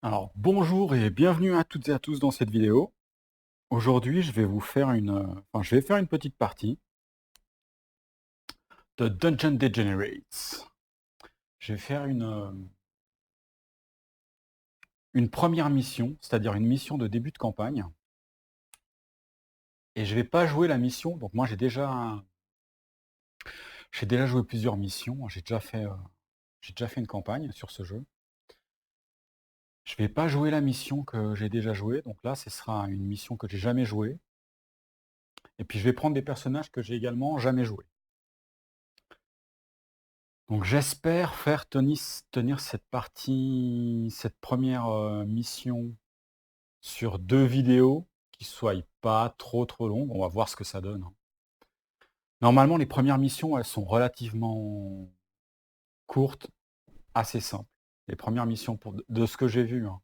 Alors, bonjour et bienvenue à toutes et à tous dans cette vidéo. Aujourd'hui, je vais vous faire je vais faire une petite partie de Dungeon Degenerates. Je vais faire une première mission, c'est-à-dire une mission de début de campagne. Et je vais pas jouer la mission. Donc moi, j'ai déjà joué plusieurs missions. J'ai déjà fait une campagne sur ce jeu. Je vais pas jouer la mission que j'ai déjà jouée. Donc là, ce sera une mission que j'ai jamais jouée. Et puis je vais prendre des personnages que j'ai également jamais joués. Donc j'espère faire tenir cette première mission sur 2 vidéos qui soient pas trop longues. On va voir ce que ça donne, hein. Normalement, les premières missions, elles sont relativement courtes, assez simples. Les premières missions de ce que j'ai vu, hein,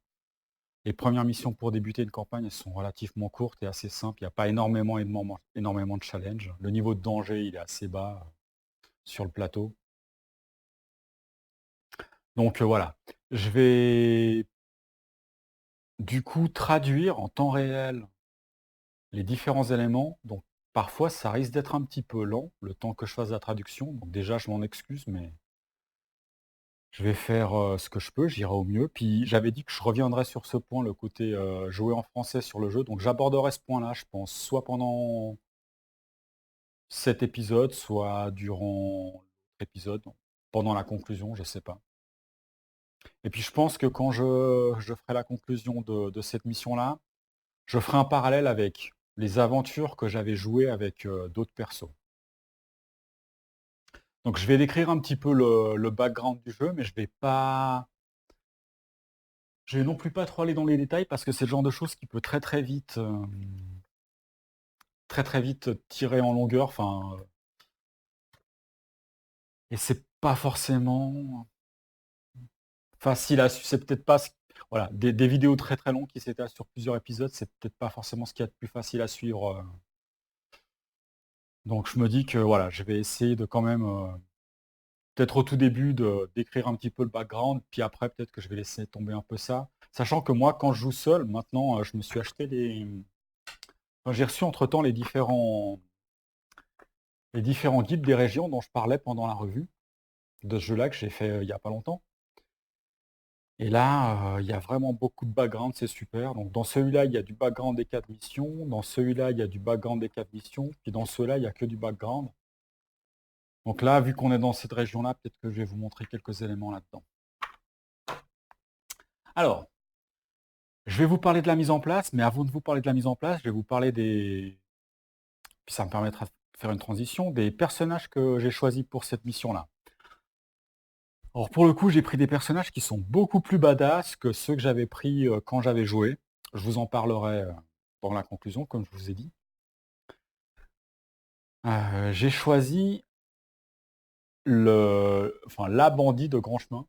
les premières missions pour débuter une campagne, elles sont relativement courtes et assez simples. Il n'y a pas énormément de challenges. Le niveau de danger, il est assez bas, sur le plateau. Donc, voilà. Je vais du coup traduire en temps réel les différents éléments. Donc parfois ça risque d'être un petit peu lent, le temps que je fasse la traduction. Donc déjà je m'en excuse, mais je vais faire, ce que je peux, j'irai au mieux. Puis j'avais dit que je reviendrais sur ce point, le côté, jouer en français sur le jeu. Donc j'aborderai ce point-là, je pense, soit pendant cet épisode, soit durant l'épisode, pendant la conclusion, je sais pas. Et puis je pense que quand je ferai la conclusion de cette mission-là, je ferai un parallèle avec les aventures que j'avais jouées avec, d'autres persos. Donc je vais décrire un petit peu le background du jeu, mais je vais non plus pas trop aller dans les détails parce que c'est le genre de choses qui peut très vite tirer en longueur, et c'est pas forcément facile à suivre. C'est peut-être pas voilà, des vidéos très longues qui s'étalent sur plusieurs épisodes, c'est peut-être pas forcément ce qu'il y a de plus facile à suivre, donc je me dis que voilà, je vais essayer de quand même, peut-être au tout début de d'écrire un petit peu le background, puis après peut-être que je vais laisser tomber un peu ça. Sachant que moi, quand je joue seul, maintenant, je me suis acheté j'ai reçu entre-temps les différents guides des régions dont je parlais pendant la revue de ce jeu-là que j'ai fait, il y a pas longtemps. Et là, il y a vraiment beaucoup de background, c'est super. Donc dans celui-là, il y a du background des 4 missions, dans celui-là, il y a du background des 4 missions, puis dans ceux-là, il y a que du background. Donc là, vu qu'on est dans cette région-là, peut-être que je vais vous montrer quelques éléments là-dedans. Alors, je vais vous parler de la mise en place, mais avant de vous parler de la mise en place, je vais vous parler puis ça me permettra de faire une transition, des personnages que j'ai choisis pour cette mission-là. Alors pour le coup, j'ai pris des personnages qui sont beaucoup plus badass que ceux que j'avais pris, quand j'avais joué. Je vous en parlerai, dans la conclusion, comme je vous ai dit. J'ai choisi la bandit de grand chemin.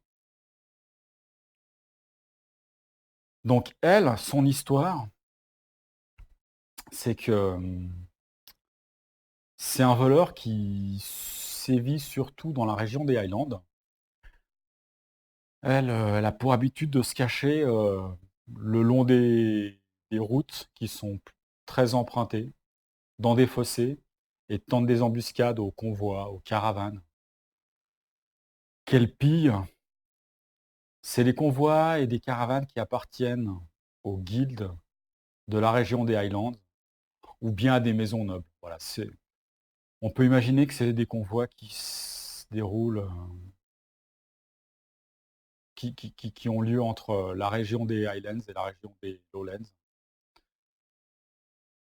Donc elle, son histoire, c'est que, c'est un voleur qui sévit surtout dans la région des Highlands. Elle a pour habitude de se cacher, le long des routes qui sont très empruntées, dans des fossés, et tente des embuscades aux convois, aux caravanes. Qu'elle pille, c'est les convois et des caravanes qui appartiennent aux guildes de la région des Highlands, ou bien à des maisons nobles. Voilà, on peut imaginer que c'est des convois qui se déroulent, qui ont lieu entre la région des Highlands et la région des Lowlands.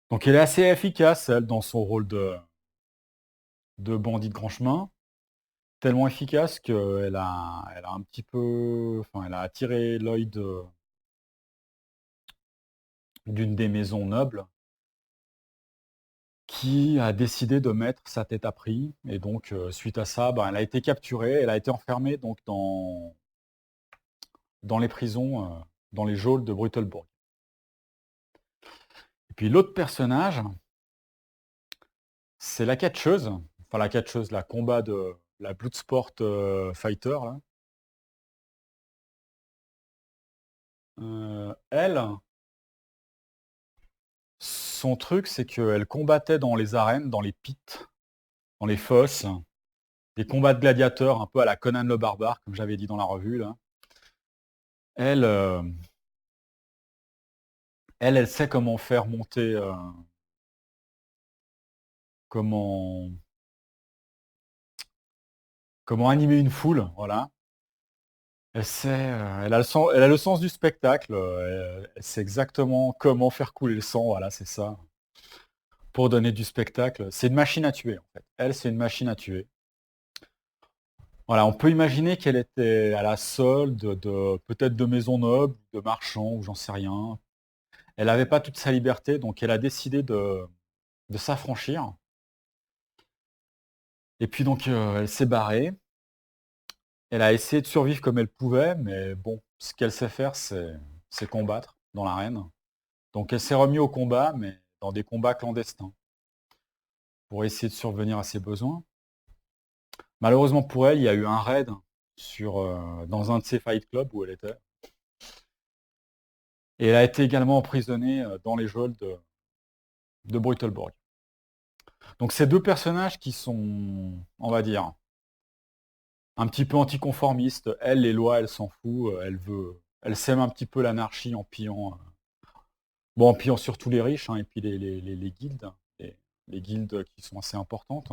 Donc elle est assez efficace, elle, dans son rôle de bandit de grand chemin. Tellement efficace elle a un petit peu, elle a attiré l'œil d'une des maisons nobles qui a décidé de mettre sa tête à prix. Et donc, suite à ça, ben, elle a été capturée, elle a été enfermée donc dans les prisons, dans les geôles de Brutelbourg. Et puis l'autre personnage, c'est la catcheuse, la combat de la Bloodsport Fighter, là. Elle, son truc, c'est qu'elle combattait dans les arènes, dans les pits, dans les fosses, des combats de gladiateurs un peu à la Conan le barbare, comme j'avais dit dans la revue là. Elle, elle sait comment faire monter, comment comment animer une foule, voilà. Elle sait, elle a le sens du spectacle, elle sait exactement comment faire couler le sang, voilà, c'est ça, pour donner du spectacle. C'est une machine à tuer, en fait. Elle, c'est une machine à tuer. Voilà, on peut imaginer qu'elle était à la solde de peut-être de maisons nobles, de marchands ou j'en sais rien. Elle n'avait pas toute sa liberté, donc elle a décidé de s'affranchir et puis donc, elle s'est barrée. Elle a essayé de survivre comme elle pouvait, mais bon, ce qu'elle sait faire, c'est combattre dans l'arène. Donc elle s'est remise au combat, mais dans des combats clandestins, pour essayer de survenir à ses besoins. Malheureusement pour elle, il y a eu un raid dans un de ses fight clubs où elle était. Et elle a été également emprisonnée dans les geôles de Brutalborg. Donc ces deux personnages qui sont, on va dire, un petit peu anticonformistes. Elle, les lois, elle s'en fout. Elle sème un petit peu l'anarchie en pillant, bon, en pillant surtout les riches, hein, et puis les guildes, les guildes qui sont assez importantes.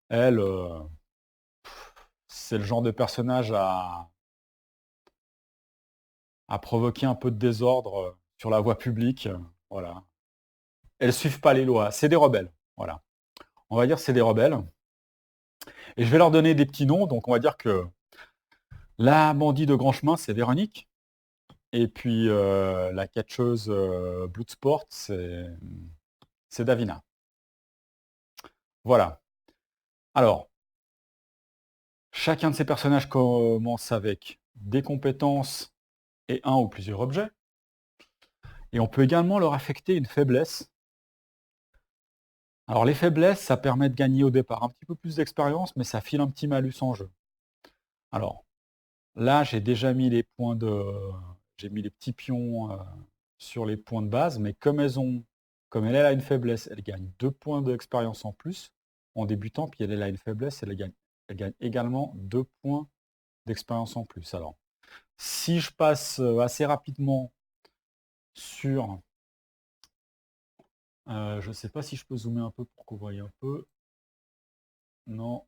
Elle, c'est le genre de personnage à provoquer un peu de désordre sur la voie publique. Voilà. Elles suivent pas les lois. C'est des rebelles. Voilà. On va dire c'est des rebelles. Et je vais leur donner des petits noms. Donc on va dire que la bandit de grand chemin, c'est Véronique. Et puis la catcheuse Bloodsport, c'est Davina. Voilà. Alors, chacun de ces personnages commence avec des compétences et un ou plusieurs objets. Et on peut également leur affecter une faiblesse. Alors les faiblesses, ça permet de gagner au départ un petit peu plus d'expérience, mais ça file un petit malus en jeu. Alors, là, j'ai déjà mis les points de. J'ai mis les petits pions sur les points de base, mais comme elle a une faiblesse, elle gagne 2 points d'expérience en plus en débutant, puis elle a une faiblesse, elle gagne également 2 points d'expérience en plus. Alors, si je passe assez rapidement sur. Je ne sais pas si je peux zoomer un peu pour que vous voyez un peu. Non,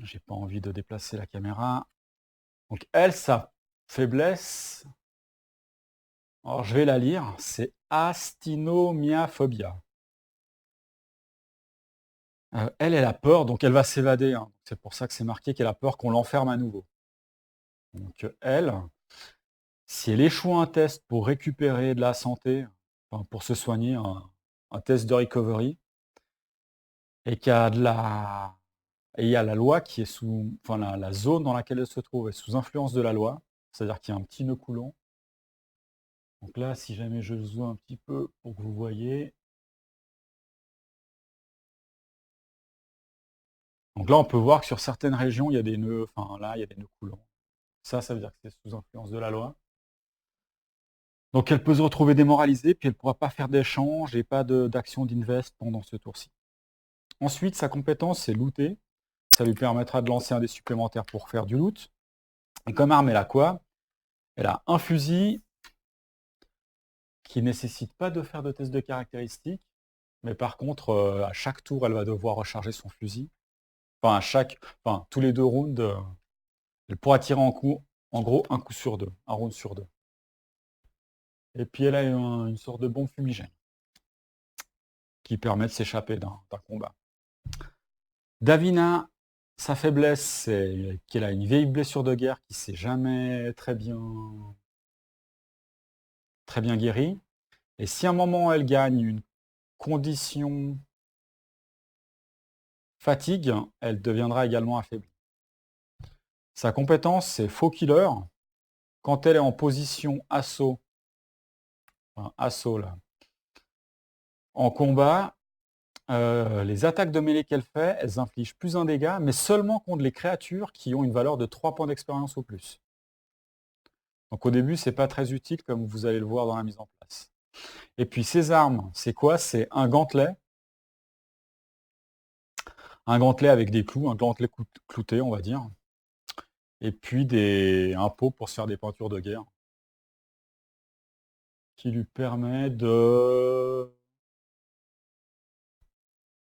j'ai pas envie de déplacer la caméra. Donc elle, sa faiblesse, alors je vais la lire, c'est astinomyaphobia. Elle a peur, donc elle va s'évader, hein. C'est pour ça que c'est marqué qu'elle a peur qu'on l'enferme à nouveau. Donc elle, si elle échoue un test pour récupérer de la santé, enfin, pour se soigner, un test de recovery, et qu'il y a et il y a la loi qui est sous, enfin la zone dans laquelle elle se trouve est sous influence de la loi, c'est-à-dire qu'il y a un petit nœud coulant. Donc là, si jamais je zoome un petit peu pour que vous voyez. Donc là, on peut voir que sur certaines régions, il y a des nœuds, enfin là, il y a des nœuds coulants. Ça veut dire que c'est sous influence de la loi. Donc elle peut se retrouver démoralisée, puis elle ne pourra pas faire d'échange et pas d'action d'invest pendant ce tour-ci. Ensuite, sa compétence, c'est looter. Ça lui permettra de lancer un dé supplémentaire pour faire du loot. Et comme arme, elle a quoi? Elle a un fusil qui ne nécessite pas de faire de test de caractéristiques, mais par contre, à chaque tour, elle va devoir recharger son fusil. Enfin, tous les 2 rounds, elle pourra tirer en gros, un coup sur 2, un round sur 2. Et puis elle a une sorte de bombe fumigène qui permet de s'échapper d'un combat. Davina, sa faiblesse, c'est qu'elle a une vieille blessure de guerre qui s'est jamais très bien guérie. Et si à un moment elle gagne une condition fatigue, elle deviendra également affaiblie. Sa compétence, c'est faux killer. Quand elle est en position assaut, enfin, assaut là, en combat, les attaques de mêlée qu'elle fait, elles infligent plus un dégât, mais seulement contre les créatures qui ont une valeur de 3 points d'expérience ou plus. Donc au début, c'est pas très utile, comme vous allez le voir dans la mise en place. Et puis ces armes, c'est quoi? C'est un gantelet. Un gantelet avec des clous, un gantelet clouté, on va dire. Et puis un pot pour se faire des peintures de guerre. Qui lui permet de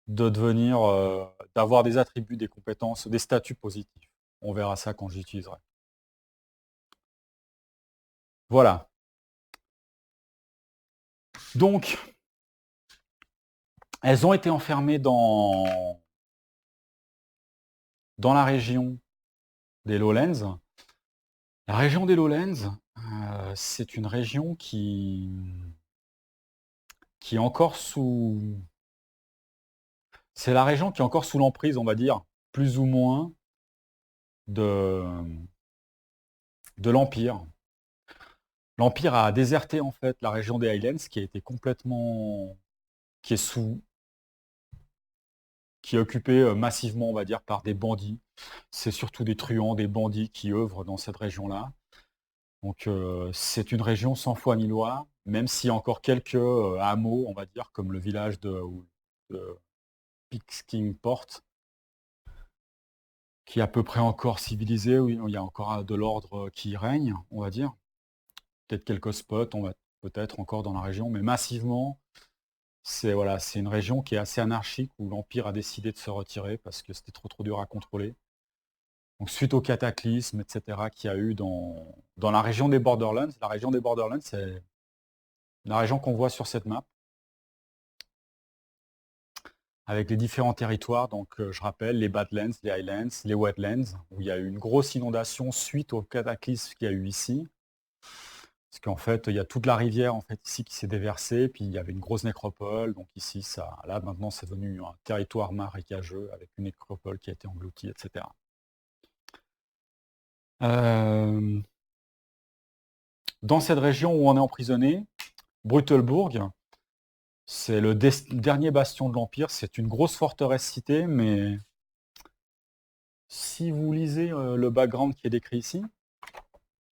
devenir, d'avoir des attributs, des compétences, des statuts positifs. On verra ça quand j'utiliserai. Voilà. Donc, elles ont été enfermées dans la région des Lowlands. La région des Lowlands, c'est une région qui est encore sous... C'est la région qui est encore sous l'emprise, on va dire, plus ou moins, de l'Empire. L'Empire a déserté en fait la région des Highlands, qui a été complètement... qui est sous... qui est occupée massivement, on va dire, par des bandits. C'est surtout des truands, des bandits qui œuvrent dans cette région-là. Donc c'est une région sans foi ni loi, même s'il y a encore quelques hameaux, on va dire, comme le village de Pixkingport, qui est à peu près encore civilisé, où il y a encore de l'ordre qui règne, on va dire. Peut-être quelques spots, on va peut-être encore dans la région, mais massivement, c'est voilà, c'est une région qui est assez anarchique, où l'Empire a décidé de se retirer parce que c'était trop dur à contrôler. Donc suite au cataclysme, etc., qu'il y a eu dans la région des Borderlands, c'est la région qu'on voit sur cette map, avec les différents territoires. Donc je rappelle, les Badlands, les Highlands, les Wetlands, où il y a eu une grosse inondation suite au cataclysme qu'il y a eu ici. Parce qu'en fait, il y a toute la rivière en fait ici qui s'est déversée, puis il y avait une grosse nécropole. Donc ici, là maintenant, c'est devenu un territoire marécageux avec une nécropole qui a été engloutie, etc. Dans cette région où on est emprisonné, Brutelbourg, c'est le dernier bastion de l'Empire. C'est une grosse forteresse-cité, mais si vous lisez le background qui est décrit ici,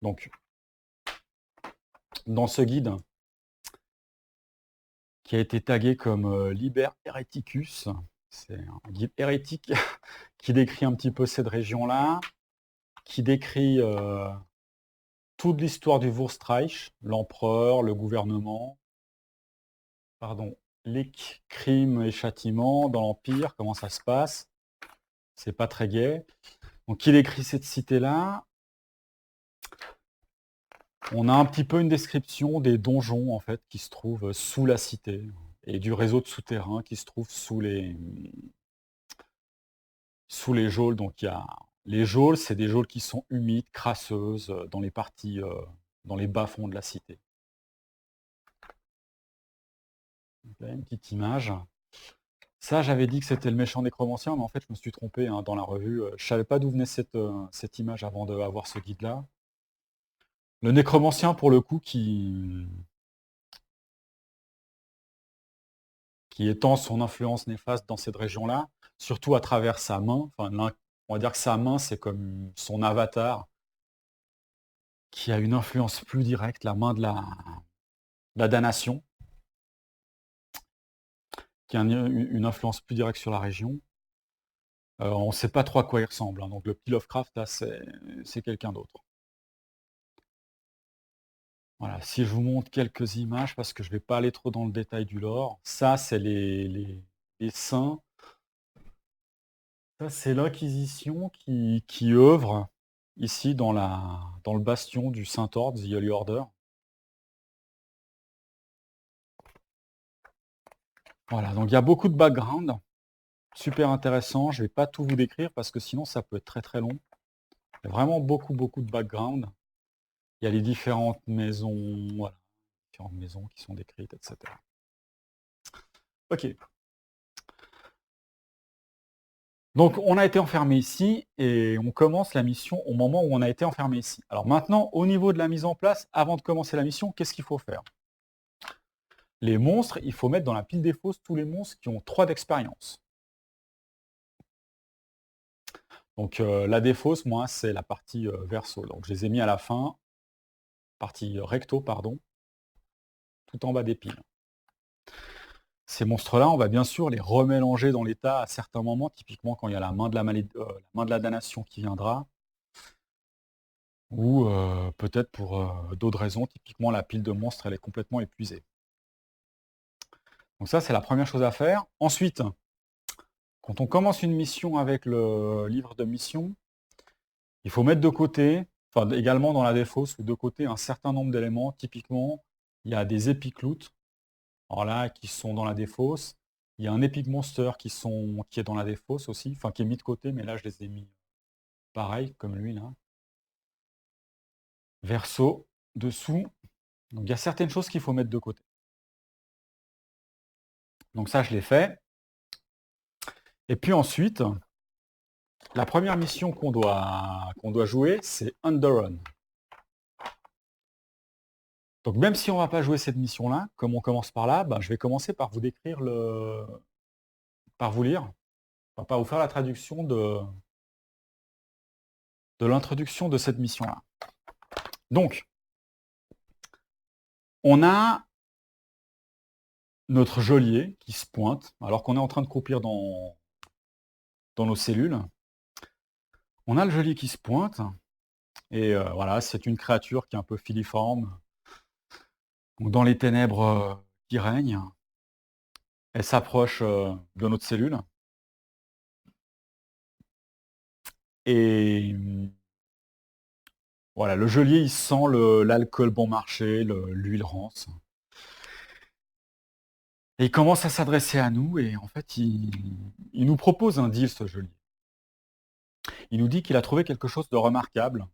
donc dans ce guide, qui a été tagué comme Liber Hereticus, c'est un guide hérétique qui décrit un petit peu cette région-là, qui décrit toute l'histoire du Wurstreich, l'empereur, le gouvernement, les crimes et châtiments dans l'Empire, comment ça se passe. C'est pas très gai. Donc il écrit cette cité-là. On a un petit peu une description des donjons en fait qui se trouvent sous la cité et du réseau de souterrains qui se trouve sous les geôles. Donc il y a les geôles, c'est des geôles qui sont humides, crasseuses dans les parties, dans les bas-fonds de la cité. Donc là, une petite image. Ça, j'avais dit que c'était le méchant nécromancien, mais en fait, je me suis trompé hein, dans la revue. Je savais pas d'où venait cette image avant d'avoir ce guide-là. Le nécromancien, pour le coup, qui étend son influence néfaste dans cette région-là, surtout à travers sa main. Enfin, on va dire que sa main, c'est comme son avatar, qui a une influence plus directe, la main de la damnation, qui a une influence plus directe sur la région. On ne sait pas trop à quoi il ressemble, hein. Donc le petit Lovecraft, là, c'est quelqu'un d'autre. Voilà, si je vous montre quelques images, parce que je ne vais pas aller trop dans le détail du lore, ça, c'est les saints. Ça, c'est l'Inquisition qui œuvre ici dans le bastion du Saint-Ordre, The Holy Order. Voilà, donc il y a beaucoup de background, super intéressant. Je ne vais pas tout vous décrire parce que sinon ça peut être très très long. Il y a vraiment beaucoup de background. Il y a les différentes maisons, voilà, différentes maisons qui sont décrites, etc. Ok. Donc on a été enfermé ici et on commence la mission au moment où on a été enfermé ici. Alors maintenant, au niveau de la mise en place, avant de commencer la mission, qu'est-ce qu'il faut faire? Les monstres, il faut mettre dans la pile des fosses tous les monstres qui ont 3 d'expérience. Donc la défausse, moi, c'est la partie verso. Donc je les ai mis à la fin. partie recto, pardon, tout en bas des piles. Ces monstres-là, on va bien sûr les remélanger dans l'état à certains moments, typiquement quand il y a la main de la main de la damnation qui viendra, ou peut-être pour d'autres raisons, typiquement la pile de monstres, elle est complètement épuisée. Donc ça, c'est la première chose à faire. Ensuite, quand on commence une mission avec le livre de mission, il faut mettre de côté, enfin également dans la défausse ou de côté, un certain nombre d'éléments. Typiquement, il y a des epic loot, alors là, qui sont dans la défausse. Il y a un epic monster qui est dans la défausse aussi, enfin qui est mis de côté, mais là je les ai mis pareil, comme lui là. Verso, dessous. Donc il y a certaines choses qu'il faut mettre de côté. Donc ça, je l'ai fait. Et puis ensuite, la première mission qu'on doit jouer, c'est Underrun. Donc même si on ne va pas jouer cette mission-là, comme on commence par là, je vais commencer par vous décrire par vous lire, enfin, par vous faire la traduction de l'introduction de cette mission-là. Donc, on a notre geôlier qui se pointe, alors qu'on est en train de croupir dans nos cellules. On a le geôlier qui se pointe, et voilà, c'est une créature qui est un peu filiforme. Donc, dans les ténèbres qui règnent, elle s'approche de notre cellule. Et voilà, le geôlier, il sent l'alcool bon marché, l'huile rance. Et il commence à s'adresser à nous, et en fait, il nous propose un deal, ce geôlier. Il nous dit qu'il a trouvé quelque chose de remarquable,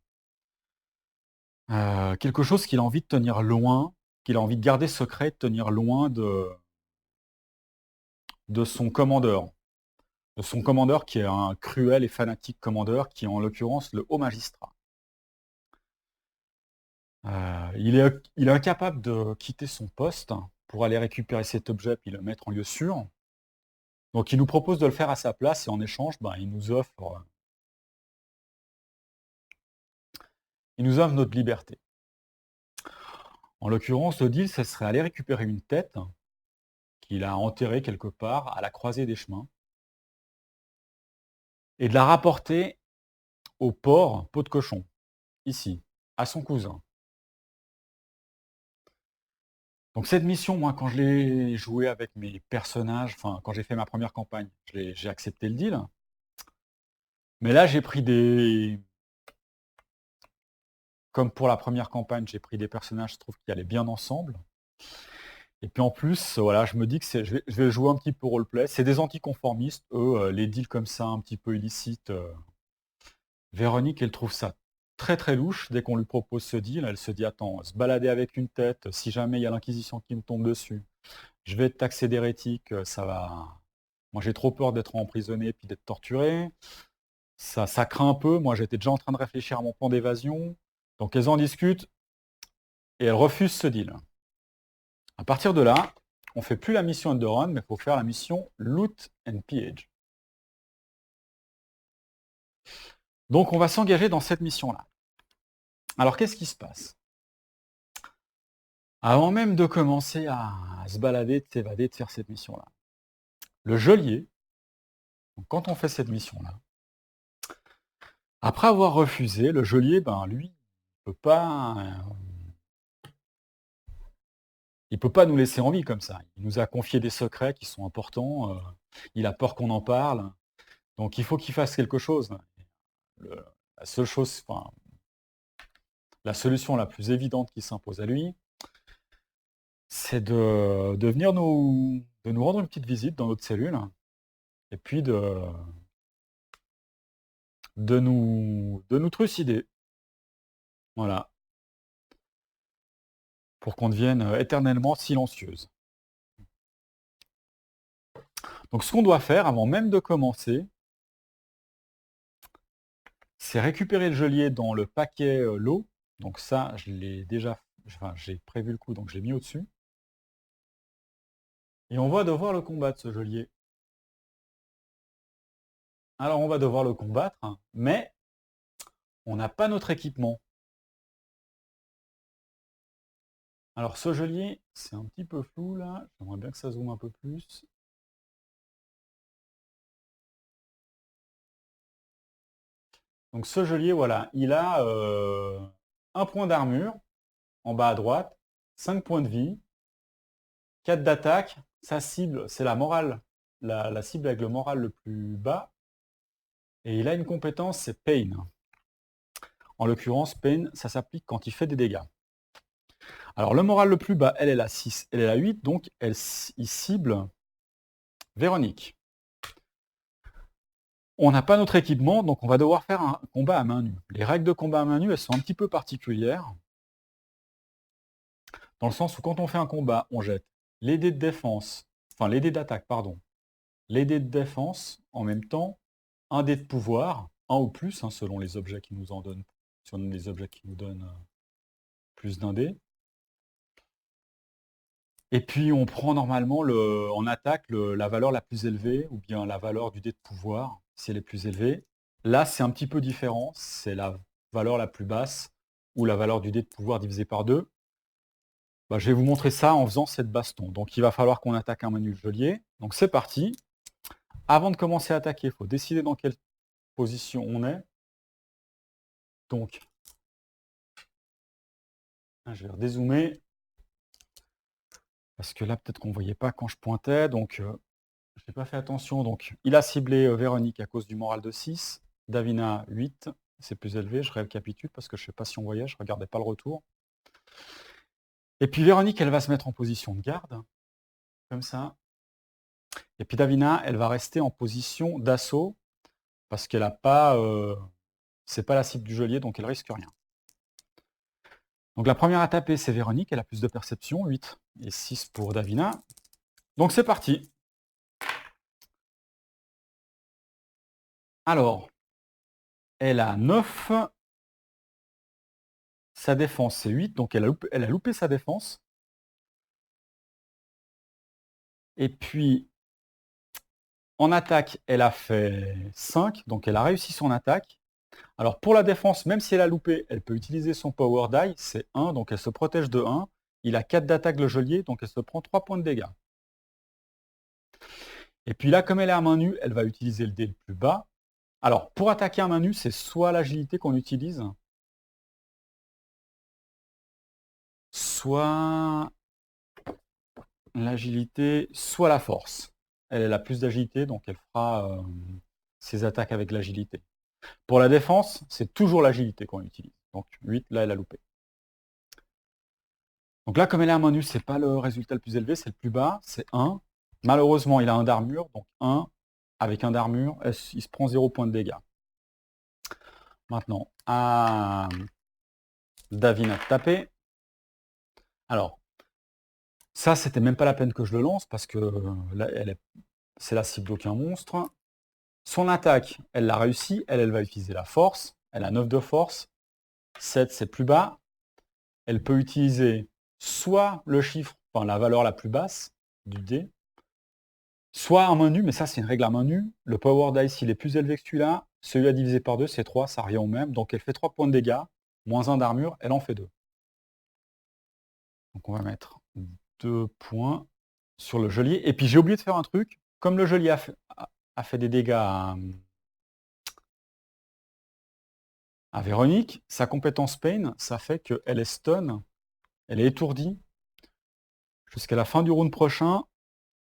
quelque chose qu'il a envie de tenir loin, qu'il a envie de garder secret, de tenir loin de son commandeur. De son commandeur qui est un cruel et fanatique commandeur, qui est en l'occurrence le haut magistrat. Il est incapable de quitter son poste pour aller récupérer cet objet puis le mettre en lieu sûr. Donc il nous propose de le faire à sa place, et en échange, il nous offre notre liberté. En l'occurrence, le deal, ce serait aller récupérer une tête qu'il a enterrée quelque part à la croisée des chemins et de la rapporter au port Peau de Cochon, ici, à son cousin. Donc cette mission, moi, quand je l'ai jouée avec mes personnages, enfin, quand j'ai fait ma première campagne, j'ai accepté le deal. Mais là, j'ai pris comme pour la première campagne, j'ai pris des personnages, je trouve, qui allaient bien ensemble. Et puis en plus, voilà, je me dis que je vais jouer un petit peu roleplay. C'est des anticonformistes, eux, les deals comme ça, un petit peu illicites. Véronique, elle trouve ça très très louche. Dès qu'on lui propose ce deal, elle se dit, attends, se balader avec une tête, si jamais il y a l'Inquisition qui me tombe dessus, je vais être taxé d'hérétique, ça va... Moi j'ai trop peur d'être emprisonné puis d'être torturé. Ça craint un peu. Moi j'étais déjà en train de réfléchir à mon plan d'évasion. Donc elles en discutent et elles refusent ce deal. À partir de là, on ne fait plus la mission Underrun, mais il faut faire la mission Loot and Pillage. Donc on va s'engager dans cette mission-là. Alors qu'est-ce qui se passe? Avant même de commencer à se balader, de s'évader, de faire cette mission-là, le geôlier, quand on fait cette mission-là, après avoir refusé, le geôlier, lui, il peut pas nous laisser en vie comme ça. Il nous a confié des secrets qui sont importants, il a peur qu'on en parle, donc il faut qu'il fasse quelque chose. La seule chose, enfin, la solution la plus évidente qui s'impose à lui, c'est de venir de nous rendre une petite visite dans notre cellule, et puis de nous trucider. Voilà. Pour qu'on devienne éternellement silencieuse. Donc ce qu'on doit faire avant même de commencer, c'est récupérer le geôlier dans le paquet lot. Donc ça, je l'ai déjà, enfin, j'ai prévu le coup, donc je l'ai mis au-dessus. Et on va devoir le combattre, ce geôlier. Alors on va devoir le combattre, mais on n'a pas notre équipement. Alors ce geôlier, c'est un petit peu flou là. J'aimerais bien que ça zoome un peu plus. Donc ce geôlier, voilà, il a un point d'armure en bas à droite, 5 points de vie, 4 d'attaque. Sa cible, c'est la morale, la cible avec le moral le plus bas. Et il a une compétence, c'est Pain. En l'occurrence, Pain, ça s'applique quand il fait des dégâts. Alors le moral le plus bas, elle est la 6, elle est la 8, donc il cible Véronique. On n'a pas notre équipement, donc on va devoir faire un combat à main nue. Les règles de combat à main nue, elles sont un petit peu particulières, dans le sens où quand on fait un combat, on jette les dés de défense, enfin les dés d'attaque, pardon, les dés de défense, en même temps, un dé de pouvoir, un ou plus, hein, selon les objets qui nous en donnent, selon les objets qui nous donnent plus d'un dé. Et puis on prend normalement en attaque la valeur la plus élevée, ou bien la valeur du dé de pouvoir, si elle est plus élevée. Là, c'est un petit peu différent, c'est la valeur la plus basse, ou la valeur du dé de pouvoir divisé par 2. Bah, je vais vous montrer ça en faisant cette baston. Donc il va falloir qu'on attaque un manu geôlier. Donc c'est parti. Avant de commencer à attaquer, il faut décider dans quelle position on est. Donc, je vais redézoomer. Parce que là, peut-être qu'on ne voyait pas quand je pointais. Donc, je n'ai pas fait attention. Donc, il a ciblé Véronique à cause du moral de 6. Davina, 8. C'est plus élevé. Je récapitule parce que je ne sais pas si on voyait. Je ne regardais pas le retour. Et puis, Véronique, elle va se mettre en position de garde. Comme ça. Et puis, Davina, elle va rester en position d'assaut. Parce qu'elle n'a pas... c'est pas la cible du geôlier, donc elle risque rien. Donc la première à taper, c'est Véronique, elle a plus de perception, 8 et 6 pour Davina. Donc c'est parti. Alors, elle a 9. Sa défense, c'est 8, donc elle a loupé sa défense. Et puis, en attaque, elle a fait 5, donc elle a réussi son attaque. Alors pour la défense, même si elle a loupé, elle peut utiliser son power die, c'est 1, donc elle se protège de 1. Il a 4 d'attaque le geôlier, donc elle se prend 3 points de dégâts. Et puis là, comme elle est à main nue, elle va utiliser le dé le plus bas. Alors, pour attaquer à main nue, c'est soit l'agilité qu'on utilise, soit l'agilité, soit la force. Elle a plus d'agilité, donc elle fera ses attaques avec l'agilité. Pour la défense, c'est toujours l'agilité qu'on utilise. Donc 8, là, elle a loupé. Donc là, comme elle est à main nue, c'est pas le résultat le plus élevé, c'est le plus bas, c'est 1. Malheureusement, il a un d'armure, donc 1. Avec un d'armure, il se prend 0 point de dégâts. Maintenant, à Davina de taper. Alors, ça, c'était même pas la peine que je le lance, parce que là, c'est la cible d'aucun monstre. Son attaque, elle l'a réussi, elle va utiliser la force. Elle a 9 de force. 7, c'est plus bas. Elle peut utiliser soit le chiffre, enfin la valeur la plus basse du dé, soit un main nue, mais ça c'est une règle à main nue. Le power dice, il est plus élevé que celui-là. Celui-là divisé par 2, c'est 3, ça revient au même. Donc elle fait 3 points de dégâts, moins 1 d'armure, elle en fait 2. Donc on va mettre 2 points sur le geôlier. Et puis j'ai oublié de faire un truc. Comme le geôlier a fait des dégâts à Véronique, sa compétence Pain, ça fait qu'elle est stun, elle est étourdie jusqu'à la fin du round prochain,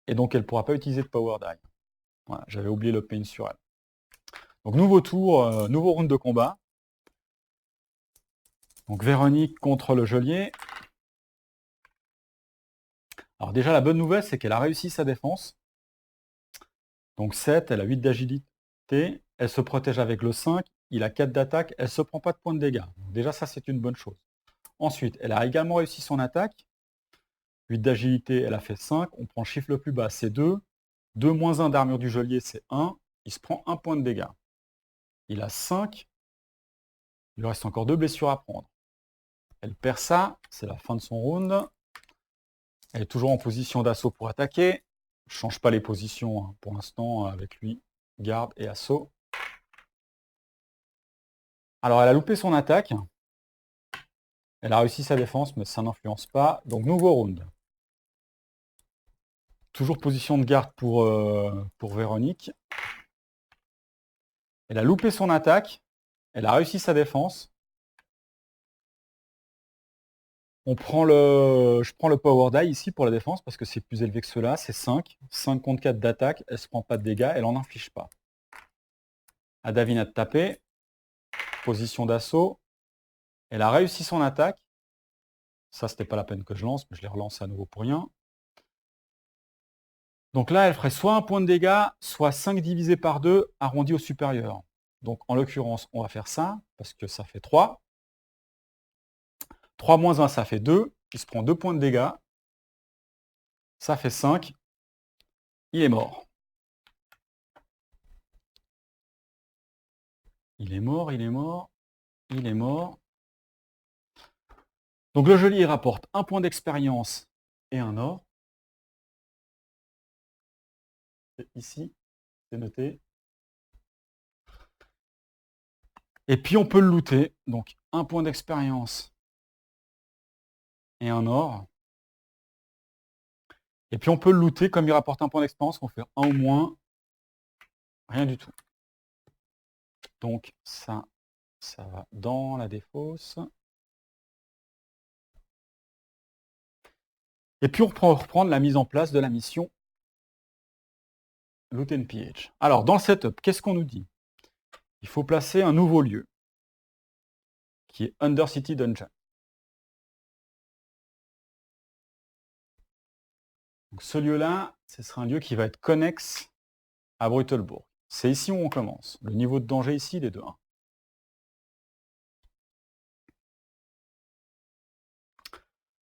et donc elle ne pourra pas utiliser de Power Die. Voilà, j'avais oublié le Pain sur elle. Donc nouveau tour, nouveau round de combat. Donc Véronique contre le geôlier. Alors déjà la bonne nouvelle, c'est qu'elle a réussi sa défense. Donc 7, elle a 8 d'agilité, elle se protège avec le 5, il a 4 d'attaque, elle ne se prend pas de points de dégâts. Donc déjà ça c'est une bonne chose. Ensuite, elle a également réussi son attaque. 8 d'agilité, elle a fait 5. On prend le chiffre le plus bas, c'est 2. 2 moins 1 d'armure du geôlier, c'est 1. Il se prend 1 point de dégâts. Il a 5. Il lui reste encore 2 blessures à prendre. Elle perd ça. C'est la fin de son round. Elle est toujours en position d'assaut pour attaquer. Je ne change pas les positions hein, pour l'instant avec lui. Garde et assaut. Alors, elle a loupé son attaque. Elle a réussi sa défense, mais ça n'influence pas. Donc, nouveau round. Toujours position de garde pour Véronique. Elle a loupé son attaque. Elle a réussi sa défense. Je prends le power die ici pour la défense parce que c'est plus élevé que cela. C'est 5. 5 contre 4 d'attaque. Elle ne se prend pas de dégâts. Elle n'en inflige pas. À Davina de taper. Position d'assaut. Elle a réussi son attaque. Ça, c'était pas la peine que je lance, mais je les relance à nouveau pour rien. Donc là, elle ferait soit un point de dégâts, soit 5 divisé par 2, arrondi au supérieur. Donc en l'occurrence, on va faire ça, parce que ça fait 3. 3 moins 1, ça fait 2. Il se prend 2 points de dégâts. Ça fait 5. Il est mort. Il est mort, il est mort, il est mort. Donc le geôlier rapporte un point d'expérience et un or. Et ici, c'est noté. Et puis on peut le looter. Donc un point d'expérience et un or. Et puis on peut le looter, comme il rapporte un point d'expérience, on fait un ou moins. Rien du tout. Donc ça va dans la défausse. Et puis on reprend reprendre la mise en place de la mission Loot and Pillage. Alors dans le setup, qu'est-ce qu'on nous dit? Il faut placer un nouveau lieu, qui est Undercity Dungeon. Donc ce lieu-là, ce sera un lieu qui va être connexe à Brutalbourg. C'est ici où on commence. Le niveau de danger ici, il est de 1.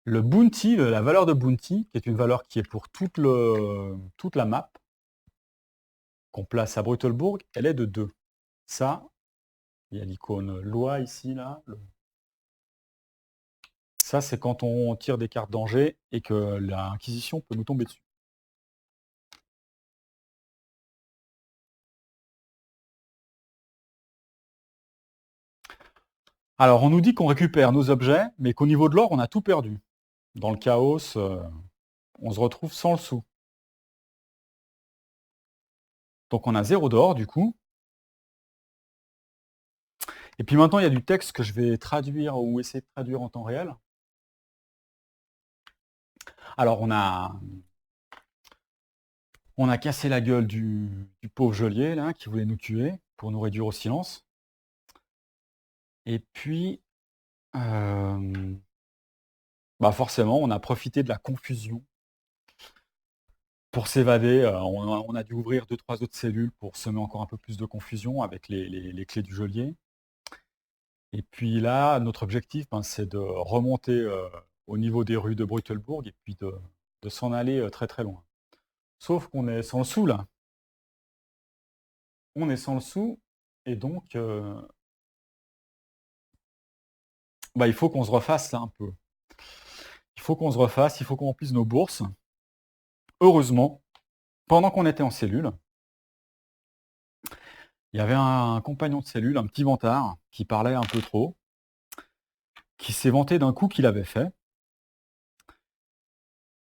Le bounty, la valeur de bounty, qui est une valeur qui est pour toute la map, qu'on place à Brutalbourg, elle est de 2. Ça, il y a l'icône loi ici, là. Ça, c'est quand on tire des cartes danger et que l'Inquisition peut nous tomber dessus. Alors, on nous dit qu'on récupère nos objets, mais qu'au niveau de l'or, on a tout perdu. Dans le chaos, on se retrouve sans le sou. Donc on a 0 d'or, du coup. Et puis maintenant, il y a du texte que je vais traduire ou essayer de traduire en temps réel. Alors, on a cassé la gueule du pauvre geôlier, là, qui voulait nous tuer pour nous réduire au silence. Et puis, forcément, on a profité de la confusion pour s'évader. On a dû ouvrir 2-3 autres cellules pour semer encore un peu plus de confusion avec les clés du geôlier. Et puis là, notre objectif, c'est de remonter au niveau des rues de Brutalbourg et puis de s'en aller très très loin. Sauf qu'on est sans le sou là. On est sans le sou et donc il faut qu'on se refasse là un peu. Il faut qu'on se refasse, il faut qu'on remplisse nos bourses. Heureusement, pendant qu'on était en cellule, il y avait un compagnon de cellule, un petit vantard, qui parlait un peu trop, qui s'est vanté d'un coup qu'il avait fait.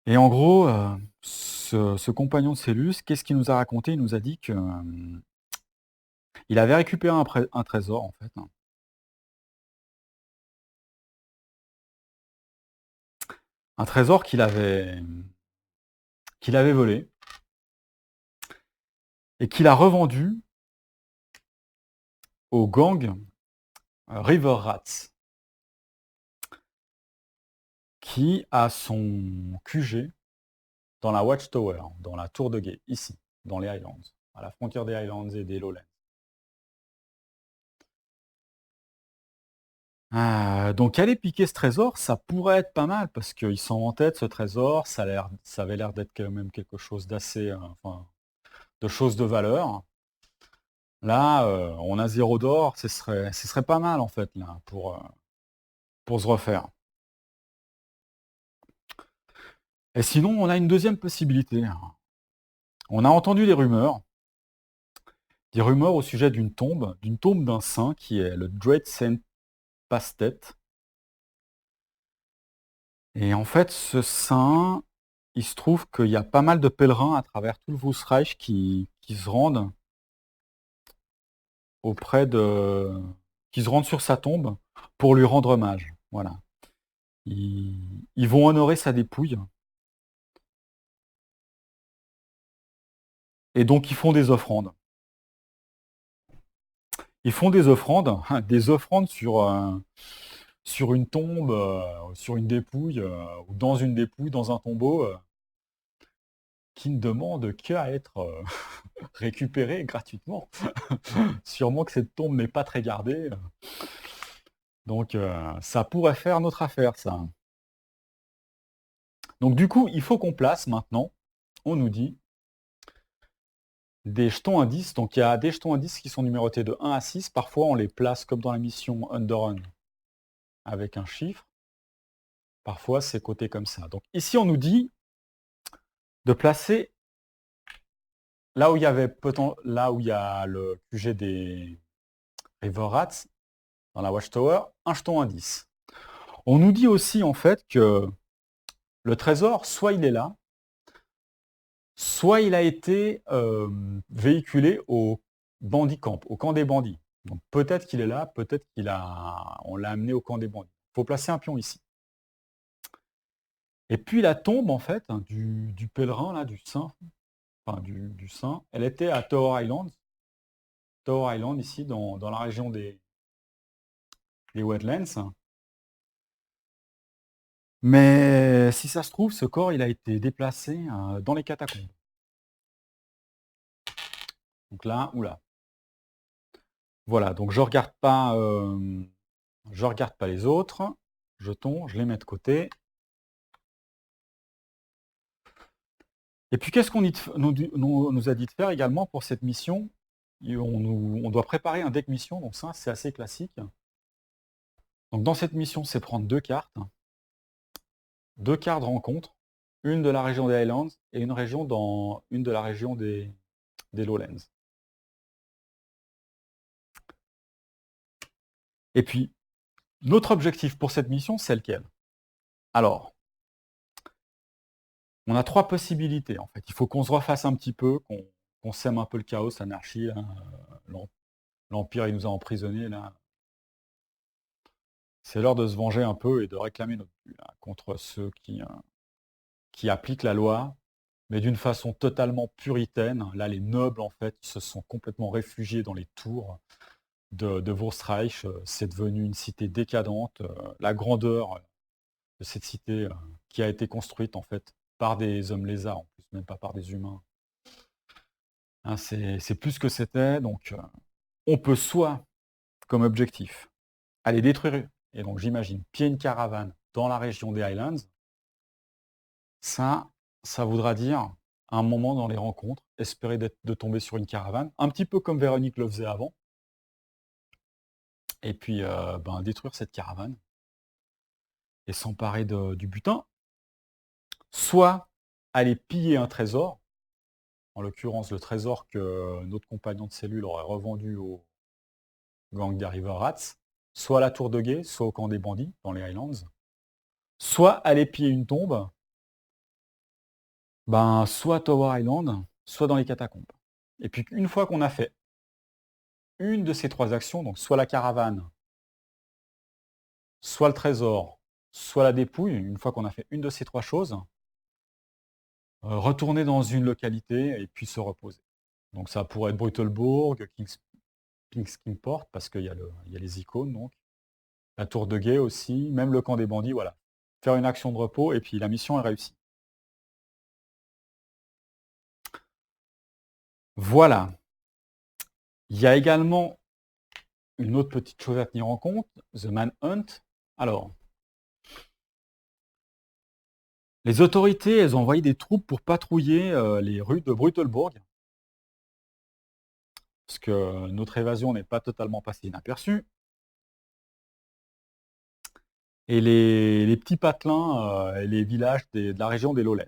Et en gros, ce compagnon de cellule, qu'est-ce qu'il nous a raconté? Il nous a dit que il avait récupéré un trésor, en fait. Un trésor qu'il avait volé et qu'il a revendu au gang River Rats, qui a son QG dans la Watchtower, dans la tour de guet, ici, dans les Highlands, à la frontière des Highlands et des Lowlands. Donc aller piquer ce trésor, ça pourrait être pas mal, parce qu'ils sont en tête, ce trésor, ça avait l'air d'être quand même quelque chose d'assez... de choses de valeur. Là, on a 0 d'or, ce serait pas mal, en fait, là, pour se refaire. Et sinon, on a une deuxième possibilité. On a entendu des rumeurs au sujet d'une tombe d'un saint qui est le Dread Saint Pastet, Et en fait, ce saint, il se trouve qu'il y a pas mal de pèlerins à travers tout le Wussreich qui se rendent auprès de qui se rendent sur sa tombe pour lui rendre hommage. Voilà. Ils vont honorer sa dépouille et donc ils font des offrandes. Ils font des offrandes, des offrandes sur une tombe, sur une dépouille, ou dans une dépouille, dans un tombeau, qui ne demande qu'à être, récupéré gratuitement. Sûrement que cette tombe n'est pas très gardée, donc ça pourrait faire notre affaire ça. Donc du coup, il faut qu'on place maintenant, on nous dit, des jetons indices. Donc il y a des jetons indices qui sont numérotés de 1 à 6. Parfois on les place comme dans la mission Underrun avec un chiffre. Parfois c'est coté comme ça. Donc ici on nous dit de placer là où il y avait là où il y a le QG des River Rats dans la Watchtower, un jeton indice. On nous dit aussi en fait que le trésor, soit il est là, soit il a été véhiculé au bandit camp, au camp des bandits. Donc peut-être qu'il est là, peut-être on l'a amené au camp des bandits. Il faut placer un pion ici. Et puis la tombe en fait du pèlerin là, du saint, enfin du saint, elle était à Tower Island. Tower Island ici dans la région des Wetlands. Mais si ça se trouve, ce corps il a été déplacé dans les catacombes. Donc là, oula. Voilà, donc je regarde pas les autres jetons, je les mets de côté. Et puis qu'est-ce qu'on nous a dit de faire également pour cette mission? On doit préparer un deck mission, donc ça c'est assez classique. Donc dans cette mission, c'est prendre deux cartes de rencontre, une de la région des Highlands et une de la région des Lowlands. Et puis, notre objectif pour cette mission, c'est lequel? Alors, on a trois possibilités en fait. Il faut qu'on se refasse un petit peu, qu'on sème un peu le chaos, l'anarchie. L'Empire, il nous a emprisonnés là. C'est l'heure de se venger un peu et de réclamer notre dû contre ceux qui appliquent la loi, mais d'une façon totalement puritaine. Là, les nobles, en fait, se sont complètement réfugiés dans les tours de Wurzreich. C'est devenu une cité décadente. La grandeur de cette cité qui a été construite, en fait, par des hommes lézards, en plus, même pas par des humains. Hein, c'est plus que c'était. Donc, on peut soit, comme objectif, aller détruire, et donc j'imagine, pied une caravane dans la région des Highlands. Ça voudra dire, à un moment dans les rencontres, espérer de tomber sur une caravane, un petit peu comme Véronique le faisait avant, et puis détruire cette caravane et s'emparer du butin. Soit aller piller un trésor, en l'occurrence le trésor que notre compagnon de cellule aurait revendu au gang des River Rats, soit à la tour de guet, soit au camp des bandits, dans les Highlands, soit aller piller une tombe, soit à Tower Island, soit dans les catacombes. Et puis une fois qu'on a fait une de ces trois actions, donc soit la caravane, soit le trésor, soit la dépouille, une fois qu'on a fait une de ces trois choses, retourner dans une localité et puis se reposer. Donc ça pourrait être Brutalbourg, Kingsport, parce qu'il y a les icônes, donc la tour de guet aussi, même le camp des bandits, voilà. Faire une action de repos et puis la mission est réussie. Voilà. Il y a également une autre petite chose à tenir en compte, The Manhunt. Alors, les autorités, elles ont envoyé des troupes pour patrouiller les rues de Brutalbourg, parce que notre évasion n'est pas totalement passée inaperçue. Et les petits patelins et les villages de la région des Lowlands.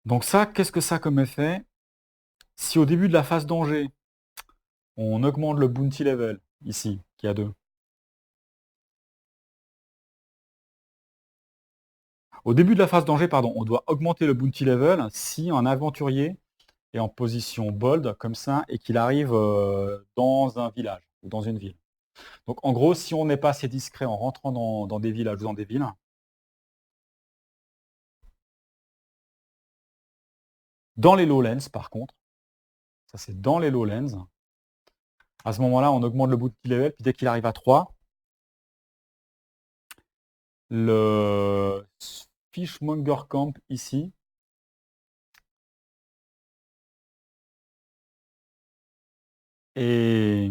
Donc ça, qu'est-ce que ça a comme effet? Si au début de la phase danger, on augmente le bounty level, ici, qui a 2, Au début de la phase danger, pardon, on doit augmenter le bounty level si un aventurier est en position bold, comme ça, et qu'il arrive dans un village ou dans une ville. Donc en gros, si on n'est pas assez discret en rentrant dans des villages ou dans des villes, dans les lowlands par contre, ça c'est dans les lowlands, à ce moment-là, on augmente le bounty level, puis dès qu'il arrive à 3, le Fishmonger Camp ici, et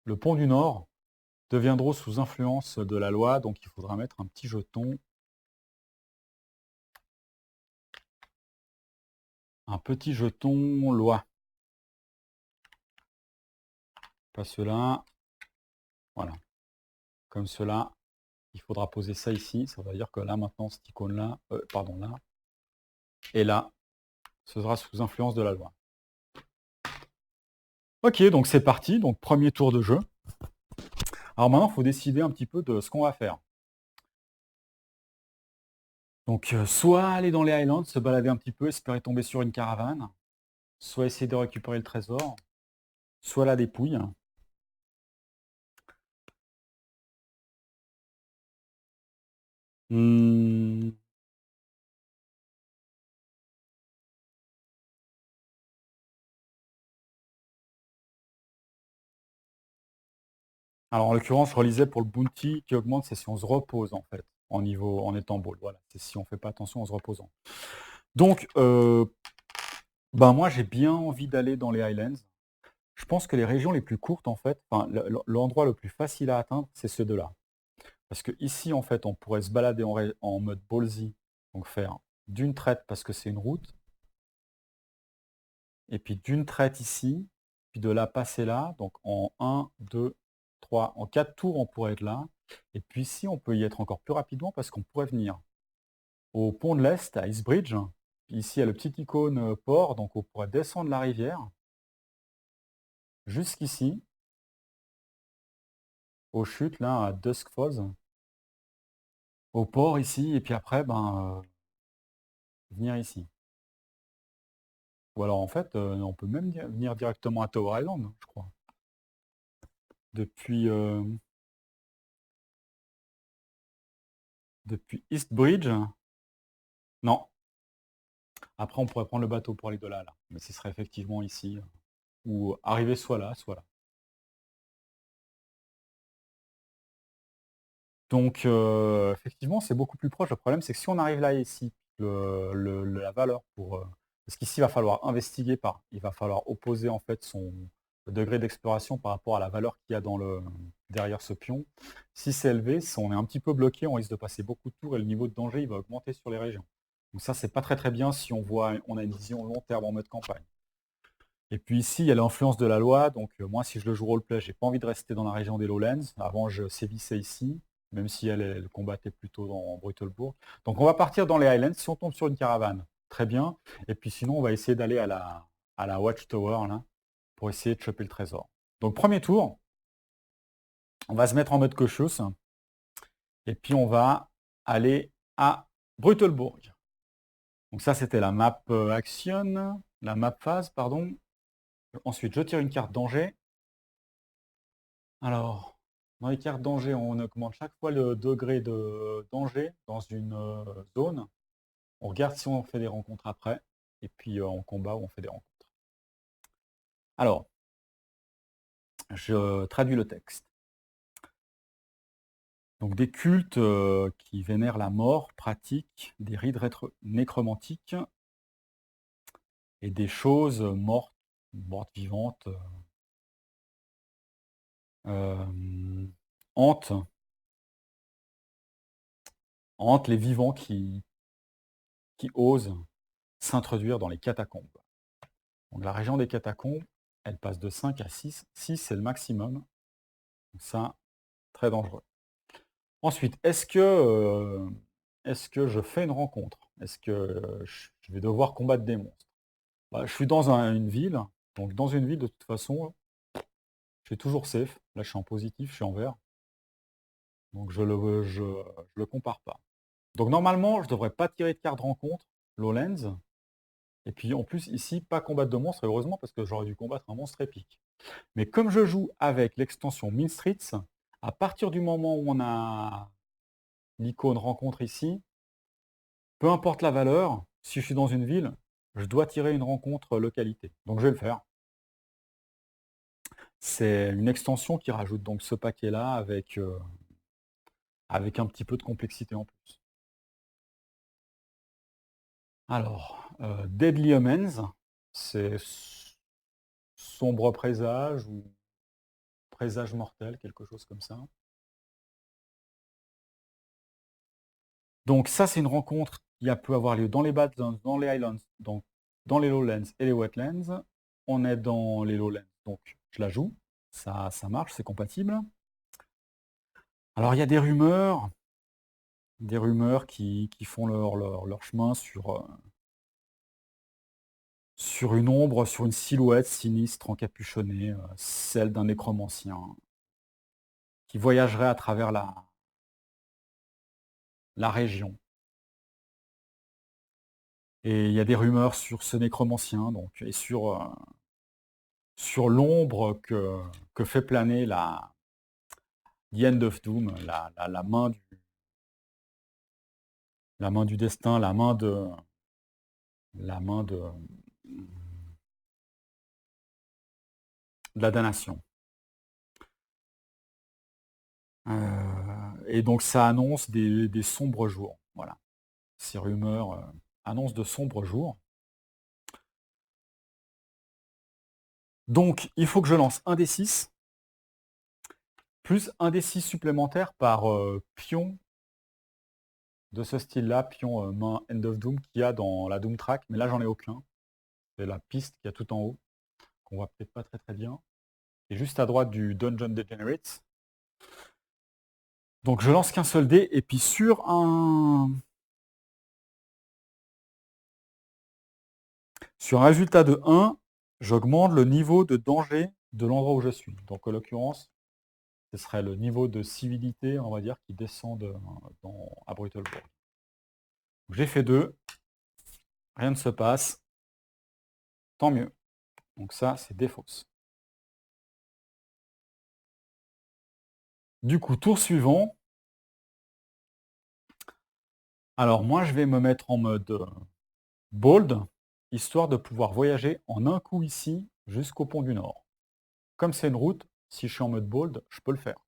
le pont du Nord deviendront sous influence de la loi, donc il faudra mettre un petit jeton. Un petit jeton loi. Pas cela. Voilà. Comme cela. Il faudra poser ça ici. Ça veut dire que là, maintenant, cette icône-là, pardon, là, et là, ce sera sous influence de la loi. Ok, donc c'est parti. Donc, premier tour de jeu. Alors maintenant, il faut décider un petit peu de ce qu'on va faire. Donc, soit aller dans les Highlands, se balader un petit peu, espérer tomber sur une caravane, soit essayer de récupérer le trésor, soit la dépouille. Hmm. Alors en l'occurrence, je relisais pour le bounty qui augmente, c'est si on se repose en fait, en étant bold. Voilà, c'est si on fait pas attention en se reposant. Donc, ben moi j'ai bien envie d'aller dans les Highlands. Je pense que les régions les plus courtes en fait, enfin, l'endroit le plus facile à atteindre, c'est ceux de là. Parce que ici en fait, on pourrait se balader en mode ballsy, donc faire d'une traite parce que c'est une route, et puis d'une traite ici, puis de là passer là, donc en 1, 2, 3, en 4 tours on pourrait être là. Et puis ici, on peut y être encore plus rapidement parce qu'on pourrait venir au pont de l'Est, à Icebridge. Ici, il y a le petit icône port, donc on pourrait descendre la rivière jusqu'ici, aux chutes, là, à Dusk Falls, au port ici, et puis après, venir ici. Ou alors, en fait, on peut même venir directement à Tower Island, je crois. Depuis, depuis East Bridge. Non. Après, on pourrait prendre le bateau pour aller de là, là. Mais ce serait effectivement ici. Ou arriver soit là, soit là. Donc, effectivement, c'est beaucoup plus proche. Le problème, c'est que si on arrive là ici, la valeur pour... parce qu'ici, il va falloir investiguer il va falloir opposer en fait son degré d'exploration par rapport à la valeur qu'il y a derrière ce pion. Si c'est élevé, si on est un petit peu bloqué, on risque de passer beaucoup de tours et le niveau de danger, il va augmenter sur les régions. Donc ça, c'est pas très très bien si on a une vision long terme en mode campagne. Et puis ici, il y a l'influence de la loi. Donc moi, si je le joue roleplay, j'ai pas envie de rester dans la région des Lowlands. Avant, je sévissais ici, même si elle combattait plutôt dans Brutalbourg. Donc on va partir dans les Highlands. Si on tombe sur une caravane, très bien. Et puis sinon, on va essayer d'aller à la Watchtower là, pour essayer de choper le trésor. Donc premier tour, on va se mettre en mode cochos. Et puis on va aller à Brutalbourg. Donc ça, c'était la map action, la map phase, pardon. Ensuite, je tire une carte danger. Alors, dans les cartes danger, on augmente chaque fois le degré de danger dans une zone. On regarde si on fait des rencontres après. Et puis en combat, on fait des rencontres. Alors, je traduis le texte. Donc des cultes qui vénèrent la mort pratiquent des rites nécromantiques et des choses mortes vivantes, hantent les vivants qui osent s'introduire dans les catacombes. Donc la région des catacombes, elle passe de 5 à 6. 6, c'est le maximum. Donc ça, très dangereux. Ensuite, est-ce que je fais une rencontre? Est-ce que je vais devoir combattre des monstres? Je suis dans une ville. Donc dans une ville, de toute façon, je suis toujours safe. Là, je suis en positif, je suis en vert. Donc je le compare pas. Donc normalement, je ne devrais pas tirer de carte rencontre, Lowlands. Et puis en plus, ici, pas combattre de monstre, heureusement, parce que j'aurais dû combattre un monstre épique. Mais comme je joue avec l'extension Mean Streets, à partir du moment où on a l'icône rencontre ici, peu importe la valeur, si je suis dans une ville, je dois tirer une rencontre localité. Donc je vais le faire. C'est une extension qui rajoute donc ce paquet-là avec un petit peu de complexité en plus. Alors, Deadly Omens, c'est sombre présage ou présage mortel, quelque chose comme ça. Donc ça, c'est une rencontre qui peut avoir lieu dans les Badlands, dans les Highlands, donc dans les Lowlands et les Wetlands. On est dans les Lowlands, donc je la joue. Ça marche, c'est compatible. Alors il y a des rumeurs qui font leur chemin sur une ombre, sur une silhouette sinistre encapuchonnée, celle d'un nécromancien, qui voyagerait à travers la région. Et il y a des rumeurs sur ce nécromancien, donc, et sur l'ombre que fait planer The End of Doom, la main du destin, la main de la damnation. Et donc ça annonce des sombres jours. Voilà. Ces rumeurs annoncent de sombres jours. Donc il faut que je lance un des 6, plus un des 6 supplémentaires par pion de ce style-là, pion main End of Doom qu'il y a dans la Doom Track, mais là j'en ai aucun. C'est la piste qu'il y a tout en haut, qu'on voit peut-être pas très très bien. Et juste à droite du Dungeon Degenerates. Donc je lance qu'un seul dé, et puis sur un résultat de 1, j'augmente le niveau de danger de l'endroit où je suis. Donc en l'occurrence, ce serait le niveau de civilité, on va dire, qui descend à Brutalborg. J'ai fait 2, rien ne se passe, tant mieux. Donc ça, c'est défausse. Du coup, tour suivant. Alors moi, je vais me mettre en mode bold, histoire de pouvoir voyager en un coup ici jusqu'au pont du Nord. Comme c'est une route, si je suis en mode bold, je peux le faire.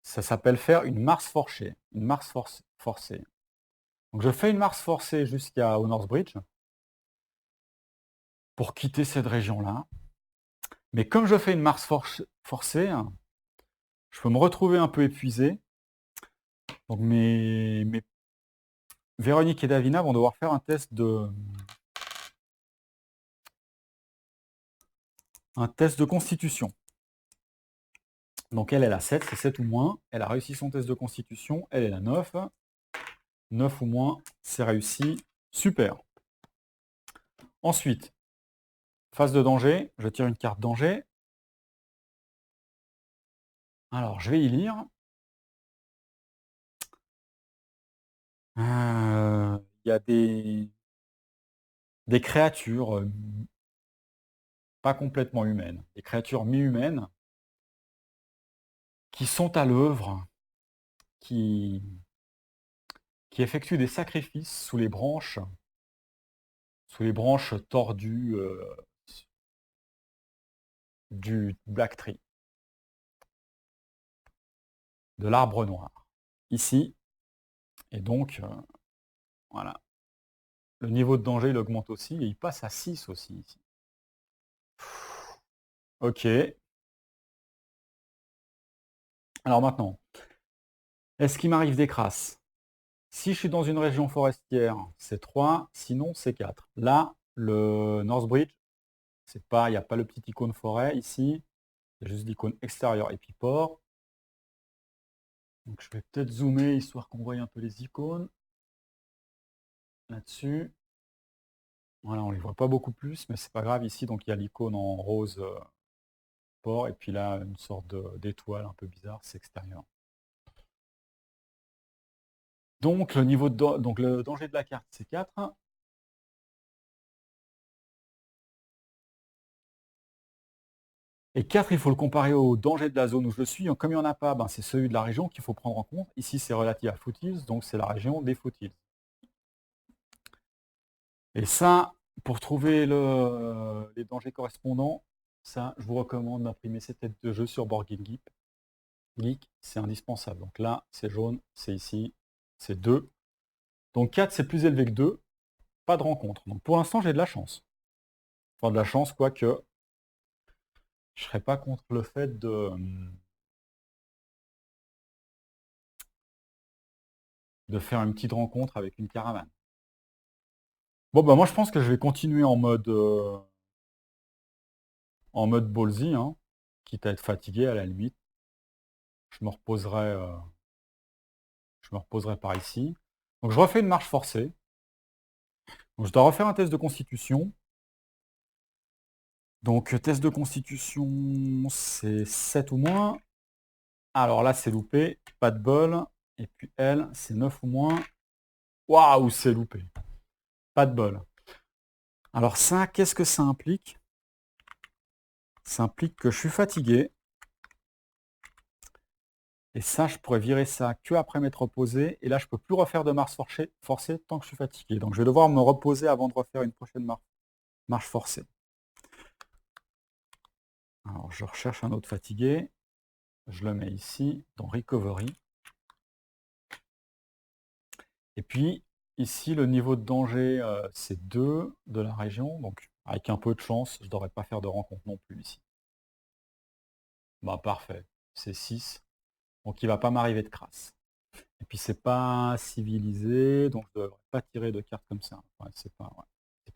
Ça s'appelle faire une marche forcée. Une marche forcée. Donc je fais une marche forcée jusqu'à Northbridge pour quitter cette région-là. Mais comme je fais une marche forcée, je peux me retrouver un peu épuisé. Donc mes Véronique et Davina vont devoir faire un test de constitution. Donc elle a 7, c'est 7 ou moins. Elle a réussi son test de constitution. Elle a 9. 9 ou moins, c'est réussi. Super. Ensuite, phase de danger. Je tire une carte danger. Alors, je vais y lire. Il y a des créatures pas complètement humaines, des créatures mi-humaines qui sont à l'œuvre, qui effectuent des sacrifices sous les branches tordues du Black Tree, de l'arbre noir, ici. Et donc, voilà. Le niveau de danger, il augmente aussi, et il passe à 6 aussi, ici. Ok. Alors maintenant, est-ce qu'il m'arrive des crasses? Si je suis dans une région forestière, c'est 3, sinon c'est 4. Là, le Northbridge, il n'y a pas le petit icône forêt ici, il y a juste l'icône extérieur et puis port. Donc je vais peut-être zoomer histoire qu'on voie un peu les icônes là-dessus. Voilà, on ne les voit pas beaucoup plus, mais c'est pas grave ici. Donc il y a l'icône en rose port, et puis là une sorte d'étoile un peu bizarre, c'est extérieur. Donc le niveau de donc le danger de la carte, c'est 4. Et 4, il faut le comparer au danger de la zone où je suis. Comme il n'y en a pas, ben, c'est celui de la région qu'il faut prendre en compte. Ici, c'est relatif à Foothills, donc c'est la région des Foothills. Et ça, pour trouver les dangers correspondants, ça, je vous recommande d'imprimer ces têtes de jeu sur BoardGameGeek. Geek, c'est indispensable. Donc là, c'est jaune, c'est ici, c'est 2. Donc 4, c'est plus élevé que 2. Pas de rencontre. Donc pour l'instant, j'ai de la chance. Enfin, de la chance, quoique je ne serais pas contre le fait de faire une petite rencontre avec une caravane. Bon, bah moi, je pense que je vais continuer en mode ballsy, hein, quitte à être fatigué à la limite. Je me reposerai par ici. Donc je refais une marche forcée. Donc, je dois refaire un test de constitution. Donc test de constitution, c'est 7 ou moins. Alors là, c'est loupé, pas de bol. Et puis elle, c'est 9 ou moins. Waouh, c'est loupé. Pas de bol. Alors ça, qu'est-ce que ça implique? Ça implique que je suis fatigué. Et ça, je pourrais virer ça que après m'être reposé. Et là, je ne peux plus refaire de marche forcée tant que je suis fatigué. Donc je vais devoir me reposer avant de refaire une prochaine marche forcée. Alors je recherche un autre fatigué. Je le mets ici, dans Recovery. Et puis, ici, le niveau de danger, c'est 2 de la région. Donc, avec un peu de chance, je ne devrais pas faire de rencontre non plus ici. Bah, parfait. C'est 6. Donc, il ne va pas m'arriver de crasse. Et puis, c'est pas civilisé, donc je ne devrais pas tirer de cartes comme ça. Ouais, c'est pas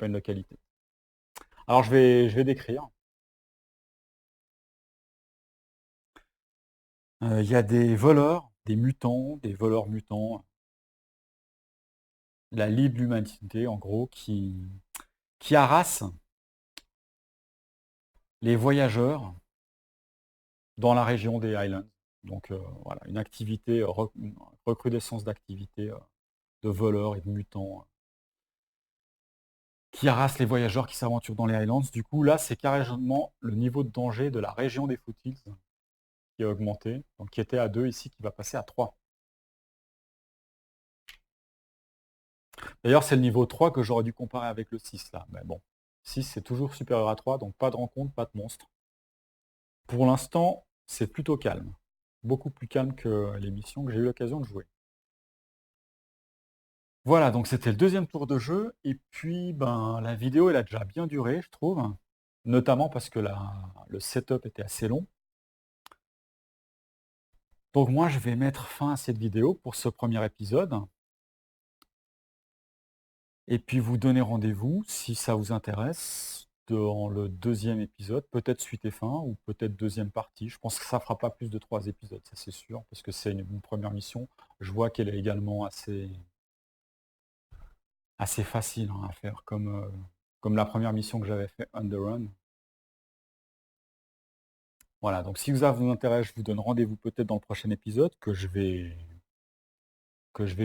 une localité. Alors, je vais décrire. Il y a des voleurs, des mutants, des voleurs mutants. La Ligue de l'humanité, en gros, qui harasse les voyageurs dans la région des Highlands. Donc voilà, une activité, une recrudescence d'activité de voleurs et de mutants qui harassent les voyageurs qui s'aventurent dans les Highlands. Du coup, là, c'est carrément le niveau de danger de la région des Foothills qui a augmenté, donc qui était à 2 ici, qui va passer à 3. D'ailleurs, c'est le niveau 3 que j'aurais dû comparer avec le 6 là. Mais bon, 6 c'est toujours supérieur à 3, donc pas de rencontre, pas de monstre. Pour l'instant, c'est plutôt calme. Beaucoup plus calme que les missions que j'ai eu l'occasion de jouer. Voilà, donc c'était le deuxième tour de jeu. Et puis, ben, la vidéo, elle a déjà bien duré, je trouve. Notamment parce que le setup était assez long. Donc moi, je vais mettre fin à cette vidéo pour ce premier épisode. Et puis vous donner rendez-vous, si ça vous intéresse, dans le deuxième épisode, peut-être suite et fin, ou peut-être deuxième partie. Je pense que ça ne fera pas plus de 3 épisodes, ça c'est sûr, parce que c'est une première mission. Je vois qu'elle est également assez facile, hein, à faire, comme la première mission que j'avais fait, Underrun. Voilà, donc si ça vous intéresse, je vous donne rendez-vous peut-être dans le prochain épisode que je vais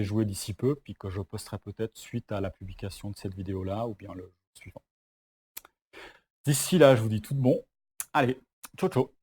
jouer d'ici peu, puis que je posterai peut-être suite à la publication de cette vidéo-là, ou bien le suivant. D'ici là, je vous dis tout de bon. Allez, ciao ciao.